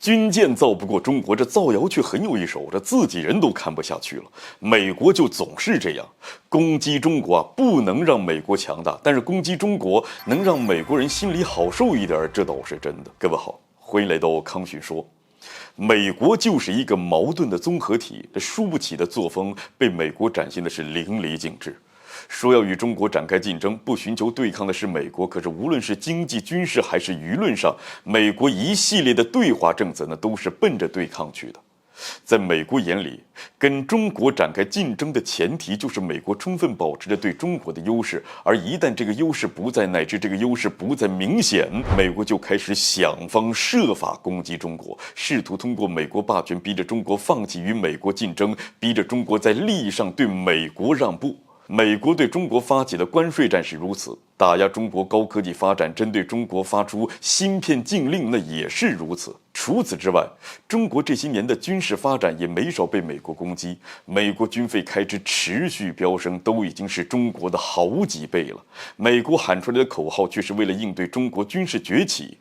军舰造不过中国，这造谣却很有一手，这自己人都看不下去了。美国就总是这样，攻击中国不能让美国强大，但是攻击中国能让美国人心里好受一点，这倒是真的。各位好，欢迎来到康讯说。美国就是一个矛盾的综合体，这输不起的作风被美国展现的是淋漓尽致。说要与中国展开竞争，不寻求对抗的是美国，可是无论是经济、军事还是舆论上，美国一系列的对华政策都是奔着对抗去的。在美国眼里，跟中国展开竞争的前提就是美国充分保持着对中国的优势，而一旦这个优势不再，乃至这个优势不再明显，美国就开始想方设法攻击中国，试图通过美国霸权逼着中国放弃与美国竞争，逼着中国在利益上对美国让步。美国对中国发起的关税战是如此，打压中国高科技发展，针对中国发出芯片禁令，那也是如此。除此之外，中国这些年的军事发展也没少被美国攻击，美国军费开支持续飙升，都已经是中国的好几倍了。美国喊出来的口号却是为了应对中国军事崛起。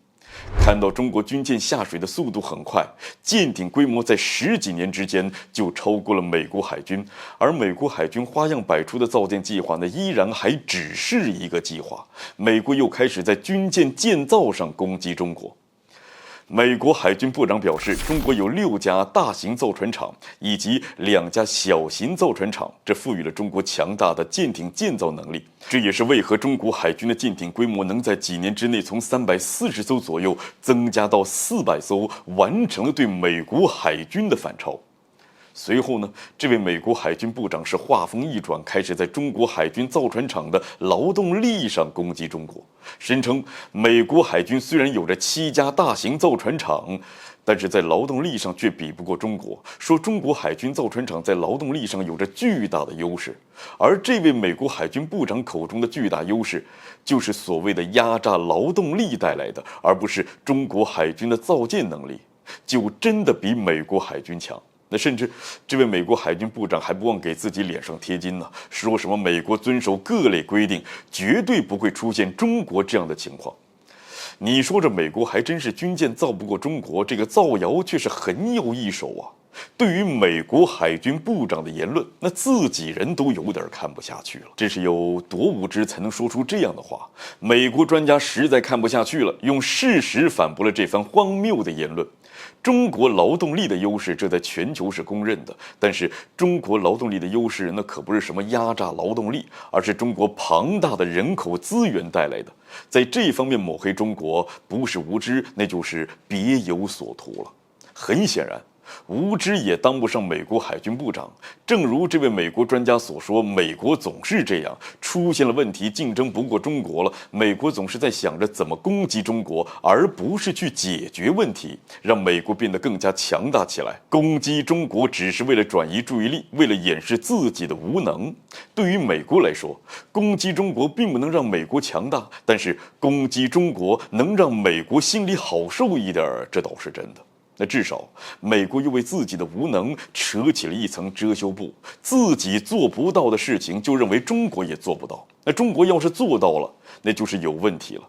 看到中国军舰下水的速度很快，舰艇规模在10几年之间就超过了美国海军，而美国海军花样百出的造舰计划依然还只是一个计划。美国又开始在军舰建造上攻击中国。美国海军部长表示，中国有6家大型造船厂以及2家小型造船厂，这赋予了中国强大的舰艇建造能力。这也是为何中国海军的舰艇规模能在几年之内从340艘左右增加到400艘，完成了对美国海军的反超。随后这位美国海军部长是话锋一转，开始在中国海军造船厂的劳动力上攻击中国，声称美国海军虽然有着7家大型造船厂，但是在劳动力上却比不过中国，说中国海军造船厂在劳动力上有着巨大的优势。而这位美国海军部长口中的巨大优势，就是所谓的压榨劳动力带来的，而不是中国海军的造舰能力就真的比美国海军强。那甚至这位美国海军部长还不忘给自己脸上贴金呢，说什么美国遵守各类规定，绝对不会出现中国这样的情况。你说这美国还真是军舰造不过中国，这个造谣却是很有一手啊。对于美国海军部长的言论，那自己人都有点看不下去了。这是有多无知才能说出这样的话？美国专家实在看不下去了，用事实反驳了这番荒谬的言论。中国劳动力的优势，这在全球是公认的。但是中国劳动力的优势，那可不是什么压榨劳动力，而是中国庞大的人口资源带来的。在这方面抹黑中国，不是无知，那就是别有所图了。很显然，无知也当不上美国海军部长。正如这位美国专家所说，美国总是这样，出现了问题，竞争不过中国了，美国总是在想着怎么攻击中国，而不是去解决问题，让美国变得更加强大起来。攻击中国只是为了转移注意力，为了掩饰自己的无能。对于美国来说，攻击中国并不能让美国强大，但是攻击中国能让美国心里好受一点，这倒是真的。那至少美国又为自己的无能扯起了一层遮羞布，自己做不到的事情就认为中国也做不到。那中国要是做到了，那就是有问题了。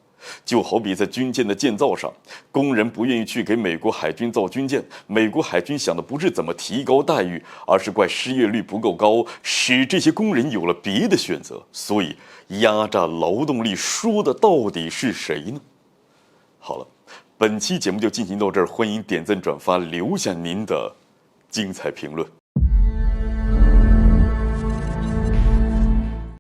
就好比在军舰的建造上，工人不愿意去给美国海军造军舰，美国海军想的不是怎么提高待遇，而是怪失业率不够高，使这些工人有了别的选择。所以压榨劳动力说的到底是谁呢？好了，本期节目就进行到这儿，欢迎点赞转发，留下您的精彩评论。